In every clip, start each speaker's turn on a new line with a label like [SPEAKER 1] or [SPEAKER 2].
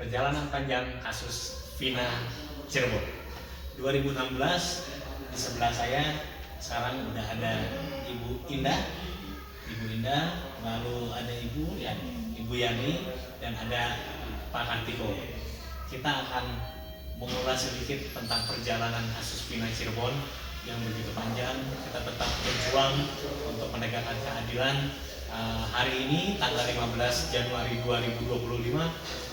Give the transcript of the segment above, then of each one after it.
[SPEAKER 1] perjalanan panjang kasus Vina Cirebon. 2016 di sebelah saya sekarang udah ada Ibu Indah, lalu ada Ibu Yani, dan ada Pak Kartiko. Kita akan mengulas sedikit tentang perjalanan kasus Vina Cirebon yang begitu panjang. Kita tetap berjuang untuk menegakkan keadilan. Hari ini tanggal 15 Januari 2025,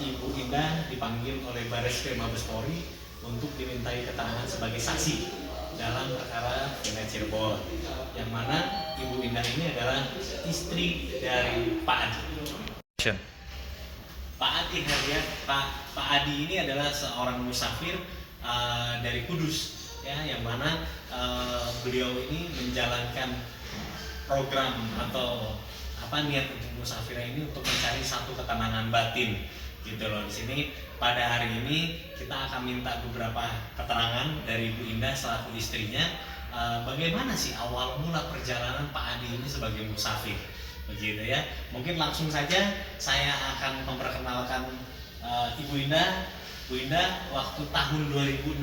[SPEAKER 1] Ibu Indah dipanggil oleh Bareskrim Mabes Polri untuk dimintai keterangan sebagai saksi dalam perkara Vina Cirebon, yang mana Ibu Indah ini adalah istri dari Pak Adi. Pak Adi ini adalah seorang musafir dari Kudus, ya, yang mana beliau ini menjalankan program atau niat untuk musafir ini untuk mencari satu ketenangan batin, gitu loh. Di sini pada hari ini kita akan minta beberapa keterangan dari Ibu Indah selaku istrinya, bagaimana sih awal mula perjalanan Pak Adi ini sebagai musafir, begitu ya. Mungkin langsung saja saya akan memperkenalkan Ibu Indah. Bu Indah, waktu tahun 2016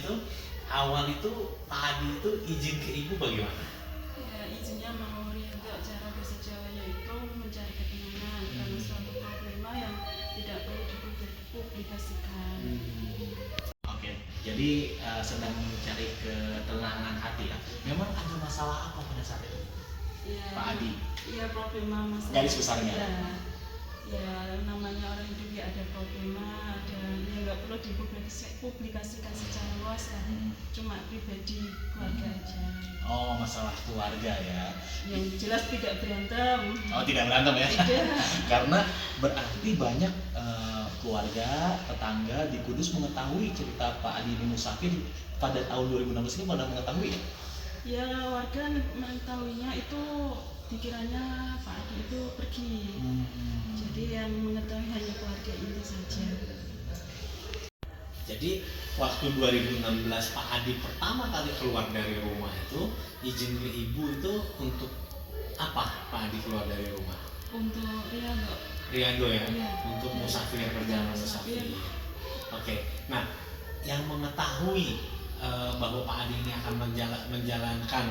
[SPEAKER 1] itu awal itu Pak Adi itu izin ke Ibu bagaimana?
[SPEAKER 2] Ya, izinnya mau untuk cara bahasa Jawanya itu mencari ketenangan karena suatu problema yang tidak perlu dipublikasikan.
[SPEAKER 1] Oke, jadi sedang mencari ketenangan hati ya. Memang ada masalah apa pada saat itu,
[SPEAKER 2] Ya,
[SPEAKER 1] Pak Adi?
[SPEAKER 2] Iya, problema masalah.
[SPEAKER 1] Garis besarnya.
[SPEAKER 2] Ya, namanya orang hidup ya ada problema, ada yang nggak perlu dipublikasikan secara luas lah. Cuma pribadi keluarga aja.
[SPEAKER 1] Oh, masalah keluarga ya.
[SPEAKER 2] Yang jelas tidak berantem.
[SPEAKER 1] Oh, tidak berantem ya?
[SPEAKER 2] Tidak.
[SPEAKER 1] Karena berarti banyak keluarga, tetangga di Kudus mengetahui cerita Pak Adi ini musafir pada tahun 2016 ini, pada mengetahui ya?
[SPEAKER 2] Ya, warga mengetahuinya itu dikiranya Pak Adi itu pergi. Jadi yang mengetahui hanya keluarga inti saja.
[SPEAKER 1] Jadi waktu 2016 Pak Adi pertama kali keluar dari rumah itu, izin ke Ibu itu untuk apa Pak Adi keluar dari rumah?
[SPEAKER 2] Untuk
[SPEAKER 1] Riado ya?
[SPEAKER 2] Iya.
[SPEAKER 1] Untuk musafir, perjalanan musafir. Oke, nah yang mengetahui bahwa Pak Adi ini akan menjalankan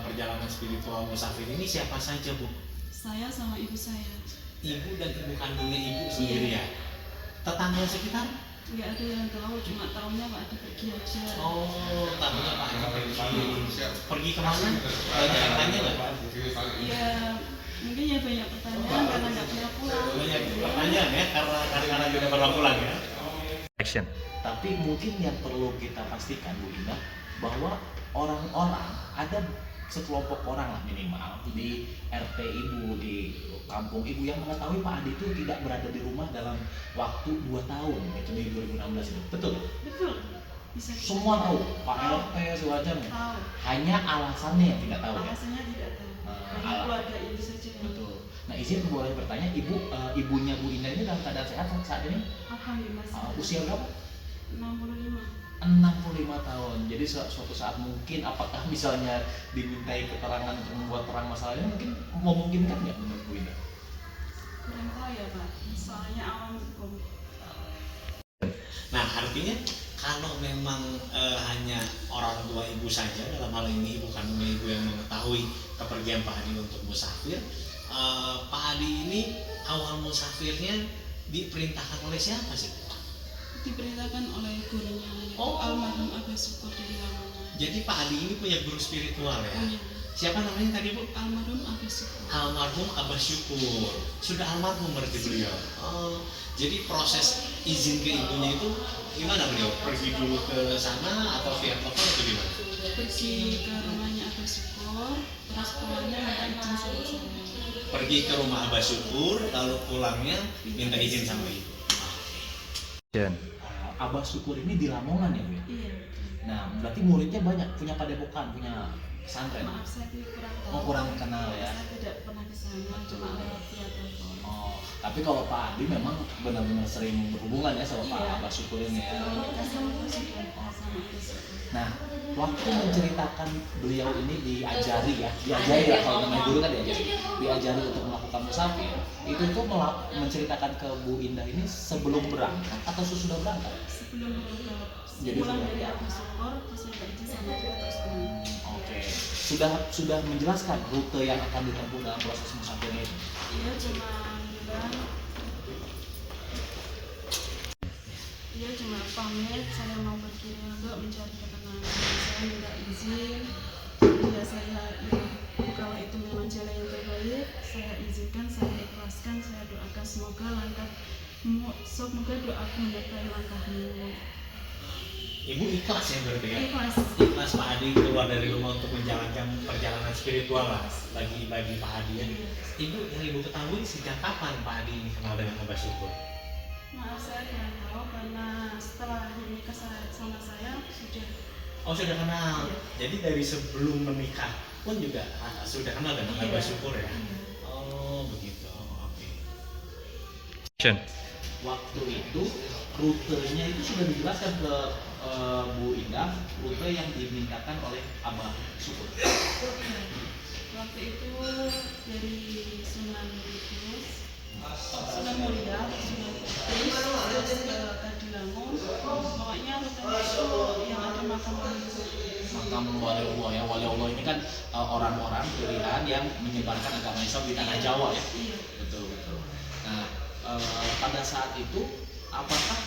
[SPEAKER 1] perjalanan spiritual musafir ini siapa saja, Bu?
[SPEAKER 2] Saya sama ibu saya.
[SPEAKER 1] Ibu dan ibu kandungnya Ibu sendiri ya? Tetangga sekitar?
[SPEAKER 2] Nggak ada yang tahu, cuma tahunya Pak Adi pergi aja.
[SPEAKER 1] Oh, tahunya Pak Adi pergi. Pergi kemana? Banyak yang tanya nggak?
[SPEAKER 2] Iya, mungkin ya banyak pertanyaan karena nggak pernah pulang.
[SPEAKER 1] Banyak pertanyaan ya, karena tidak pernah pulang ya.
[SPEAKER 3] Action.
[SPEAKER 1] Tapi mungkin yang perlu kita pastikan, Bu Indah, bahwa orang-orang, ada sekelompok orang lah minimal di RT Ibu, di kampung Ibu yang mengetahui Pak Adi itu tidak berada di rumah dalam waktu 2 tahun, itu di 2016 itu. Betul?
[SPEAKER 2] Betul. Bisa
[SPEAKER 1] Semua tahu, Pak RT segala macam.
[SPEAKER 2] tahu.
[SPEAKER 1] Hanya alasannya yang tidak tahu ya.
[SPEAKER 2] Alasannya tidak tahu. Hanya
[SPEAKER 1] Alah.
[SPEAKER 2] keluarga inti saja.
[SPEAKER 1] Betul. Nah, izin boleh bertanya, ibunya Bu Indah ini dalam keadaan sehat saat ini?
[SPEAKER 2] Alhamdulillah.
[SPEAKER 1] Usia berapa?
[SPEAKER 2] 65.
[SPEAKER 1] 65 tahun. Jadi suatu saat mungkin apakah misalnya dimintai keterangan untuk membuat terang masalahnya, mungkin memungkinkan nggak menurut Bu Indah?
[SPEAKER 2] Kurang tahu ya Pak. Soalnya awam hukum.
[SPEAKER 1] Nah, artinya kalau memang hanya orang tua Ibu saja, dalam hal ini ibu kandungnya Ibu yang mengetahui kepergian Pak Adi untuk musafir, Pak Adi ini awal musafirnya diperintahkan oleh siapa sih?
[SPEAKER 2] Diperintahkan oleh gurunya, yaitu almarhum Abah Syukur dari Lamongan.
[SPEAKER 1] Jadi Pak Adi ini punya guru spiritual ya?
[SPEAKER 2] Punya.
[SPEAKER 1] Siapa namanya tadi, Bu?
[SPEAKER 2] Almarhum Abah Syukur.
[SPEAKER 1] Almarhum Abah Syukur. Sudah almarhum berarti beliau. Oh, jadi proses izin ke ibunya itu gimana beliau? Pergi dulu ke sana atau via telepon atau gimana?
[SPEAKER 2] Pergi ke rumahnya Abah Syukur, terus pulangnya minta izin sama saya.
[SPEAKER 1] Pergi ke rumah Abah Syukur, lalu pulangnya minta izin sama ibu. Abah Syukur ini di Lamongan ya, Bu?
[SPEAKER 2] Iya.
[SPEAKER 1] Nah, berarti muridnya banyak, punya padepokan, punya
[SPEAKER 3] pesantren?
[SPEAKER 2] Maaf, saya kurang tahu.
[SPEAKER 3] Oh, kurang kenal ya.
[SPEAKER 2] Saya tidak pernah ke sana, cuma lewat via telepon.
[SPEAKER 3] Oh, tapi kalau Pak Adi memang benar-benar sering berhubungan ya sama Pak
[SPEAKER 2] Iya.
[SPEAKER 3] Abah Syukur ini ya.
[SPEAKER 2] Sebelum nikah sama itu sudah sama Gus.
[SPEAKER 3] Nah, waktu menceritakan beliau ini diajari lah kalau namanya guru kan diajari untuk melakukan musafir, itu tuh menceritakan ke Bu Indah ini sebelum berangkat atau sesudah berangkat?
[SPEAKER 2] Sebelum berangkat,
[SPEAKER 3] Jadi
[SPEAKER 2] pulang
[SPEAKER 3] sudah.
[SPEAKER 2] dari Abu Syukur, terus minta izin sama dia terus pulang.
[SPEAKER 3] Oke, sudah menjelaskan rute yang akan ditempuh dalam proses musafir ini.
[SPEAKER 2] Iya, cuma bilang, dia cuma pamit saya mau pergi untuk mencari ketenangan. Saya minta izin, ya saya kalau itu memang jalan yang terbaik, saya izinkan, saya ikhlaskan, saya doakan semoga doaku menyertai langkahmu.
[SPEAKER 1] Ibu ikhlas ya berarti ya?
[SPEAKER 2] Ikhlas.
[SPEAKER 1] Ikhlas Pak Adi keluar dari rumah untuk menjalankan perjalanan spiritual lah bagi Pak Adi ya. Ibu yang ibu ketahui sejak kapan Pak Adi ini kenal dengan Abah Syukur?
[SPEAKER 2] Maaf, saya kurang tahu karena setelah menikah sama saya sudah.
[SPEAKER 1] Oh, sudah kenal.
[SPEAKER 2] Iya.
[SPEAKER 1] Jadi dari sebelum menikah pun juga sudah kenal dengan
[SPEAKER 2] Iya.
[SPEAKER 1] Abah Syukur ya?
[SPEAKER 2] Iya.
[SPEAKER 1] Oh begitu, oke.
[SPEAKER 3] Waktu itu rutenya itu sudah dijelaskan ke Bu Indah, rute yang dimintakan oleh Abah Syukur.
[SPEAKER 2] Waktu itu dari Sunan Kudus, Sunan Muria, Sunan Kudus, terus ke Kadilangu. Pokoknya rutenya itu yang ada makam
[SPEAKER 3] Makam Waliullah ya, Waliullah ini kan orang-orang pilihan yang menyebarkan agama Islam di tanah Jawa ya.
[SPEAKER 2] Iya.
[SPEAKER 3] Betul. Nah, pada saat itu apakah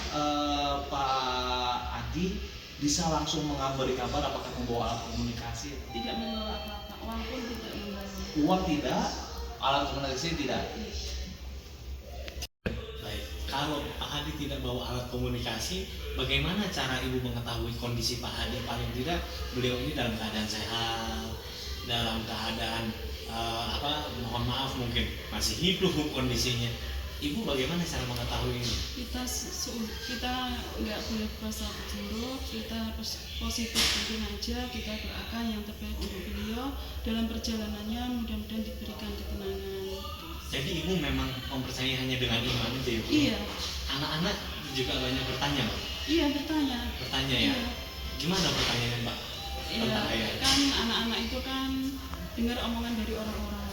[SPEAKER 3] Pak Adi bisa langsung mengabari kabar, apakah membawa alat komunikasi?
[SPEAKER 2] Tidak membawa apa-apa, uang pun tidak membawa.
[SPEAKER 3] Uang tidak, alat komunikasi tidak.
[SPEAKER 1] Baik, kalau Pak Adi tidak bawa alat komunikasi, bagaimana cara ibu mengetahui kondisi Pak Adi? Paling tidak beliau ini dalam keadaan sehat, dalam keadaan mohon maaf mungkin masih hidup kondisinya. Ibu bagaimana cara mengetahui ini?
[SPEAKER 2] Kita nggak boleh berasa buruk, kita positif mungkin aja, kita doakan yang terbaik untuk beliau dalam perjalanannya, mudah-mudahan diberikan ketenangan.
[SPEAKER 1] Jadi ibu memang mempercayai hanya dengan iman aja ya?
[SPEAKER 2] Iya.
[SPEAKER 1] Anak-anak juga banyak bertanya Pak?
[SPEAKER 2] Iya, bertanya.
[SPEAKER 1] Bertanya ya?
[SPEAKER 2] Iya.
[SPEAKER 1] Gimana pertanyaannya Pak?
[SPEAKER 2] Iya,
[SPEAKER 1] Tentang ayah.
[SPEAKER 2] kan anak-anak itu kan dengar omongan dari orang-orang.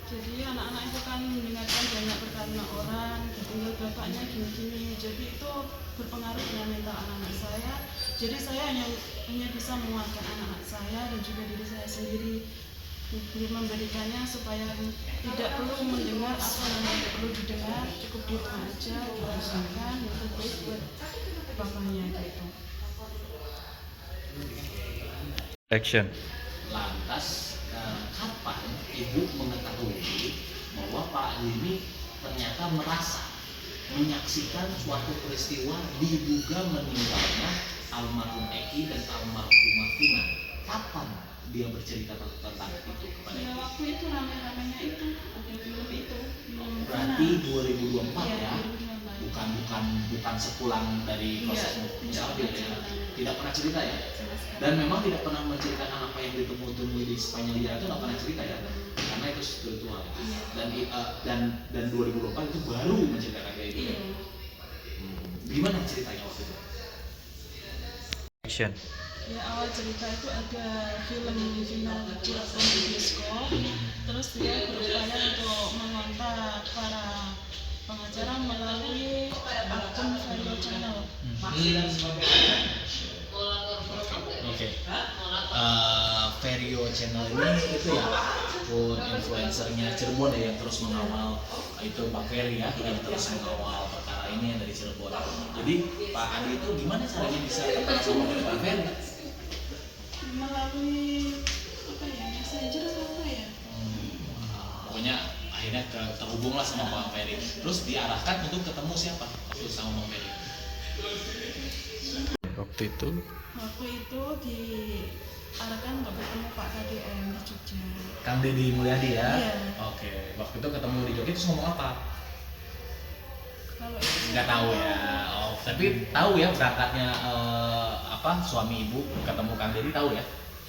[SPEAKER 2] Jadi anak-anak itu kan mendengarkan banyak perkataan orang, ditinggal bapaknya gini-gini. Jadi itu berpengaruh dengan mental anak-anak saya. Jadi saya hanya bisa menguatkan anak-anak saya dan juga diri saya sendiri, memberikannya supaya tidak perlu mendengar apa yang tidak perlu didengar, cukup di rumah aja, dirasakan yang terbaik buat bapaknya gitu.
[SPEAKER 4] Action.
[SPEAKER 3] Lantas kapan Ibu mengetahui bahwa Pak Adi ini ternyata merasa menyaksikan suatu peristiwa diduga meninggalnya almarhum Eki dan almarhumah Tina? Kapan dia bercerita tentang itu kepada
[SPEAKER 2] Ya
[SPEAKER 3] Ibu?
[SPEAKER 2] waktu itu rame-ramenya itu ada film itu.
[SPEAKER 3] Berarti 2024
[SPEAKER 2] Iya,
[SPEAKER 3] ya?
[SPEAKER 2] 2024.
[SPEAKER 3] Bukan sepulang dari proses
[SPEAKER 2] Iya,
[SPEAKER 3] musafir ya? Tidak pernah cerita ya?
[SPEAKER 2] Sama sekali.
[SPEAKER 3] Dan memang tidak pernah menceritakan apa yang ditemui di sepanjang jalan itu, nggak pernah cerita ya, karena itu spiritual. Dan 2024 itu baru menceritakan kayak gitu.
[SPEAKER 2] Iya.
[SPEAKER 3] Gimana ceritanya waktu itu?
[SPEAKER 4] Action.
[SPEAKER 2] Ya awal cerita itu ada film final Cirebon di bioskop. Terus dia berupaya untuk mengontak para pengacara melalui akun Vario Channel.
[SPEAKER 3] Oke. Vario Channel ini itu ya akun influencernya Cirebon ya, yang terus mengawal itu Pak Ferry ya, yang terus mengawal perkara ini yang dari Cirebon. Jadi Pak Adi itu gimana caranya bisa ketemu sama Pak Ferry?
[SPEAKER 2] Melalui apa ya, messenger atau apa ya?
[SPEAKER 3] Pokoknya akhirnya terhubunglah sama Pak Ferry. Terus diarahkan untuk ketemu siapa waktu sama Pak Ferry?
[SPEAKER 4] Waktu itu
[SPEAKER 2] Waktu itu diarahkan untuk bertemu Pak KDM di Jogja.
[SPEAKER 3] Kang Deddy Mulyadi ya?
[SPEAKER 2] Iya.
[SPEAKER 3] Oke, waktu itu ketemu di Jogja terus ngomong apa?
[SPEAKER 2] Kalau itu
[SPEAKER 3] Nggak tahu ya. Oh, tapi tahu ya berangkatnya suami ibu ketemu Kang Dedi tahu ya?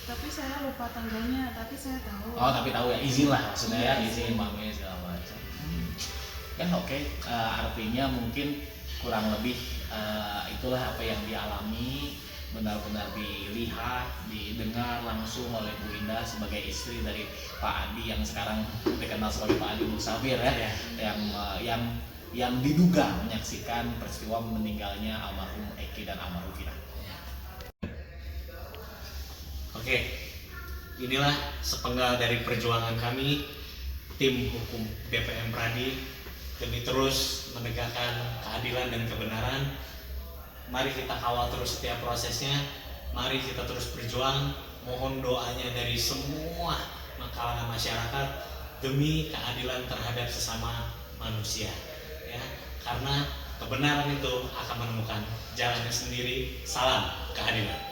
[SPEAKER 2] Tapi saya lupa tanggalnya, tapi saya tahu.
[SPEAKER 3] Oh tapi tahu ya, izin lah maksudnya ya,
[SPEAKER 2] Iya,
[SPEAKER 3] izin
[SPEAKER 2] izin.
[SPEAKER 3] mami segala macam. Kan oke, artinya mungkin kurang lebih itulah apa yang dialami, benar-benar dilihat, didengar langsung oleh Bu Indah sebagai istri dari Pak Adi yang sekarang dikenal sebagai Pak Adi Musafir ya, yang diduga menyaksikan peristiwa meninggalnya almarhum Eki dan almarhum Vina.
[SPEAKER 1] Oke, inilah sepenggal dari perjuangan kami, tim hukum BPM Pradi, demi terus menegakkan keadilan dan kebenaran. Mari kita kawal terus setiap prosesnya, mari kita terus berjuang, mohon doanya dari semua kalangan masyarakat demi keadilan terhadap sesama manusia, ya, karena kebenaran itu akan menemukan jalannya sendiri. Salam keadilan.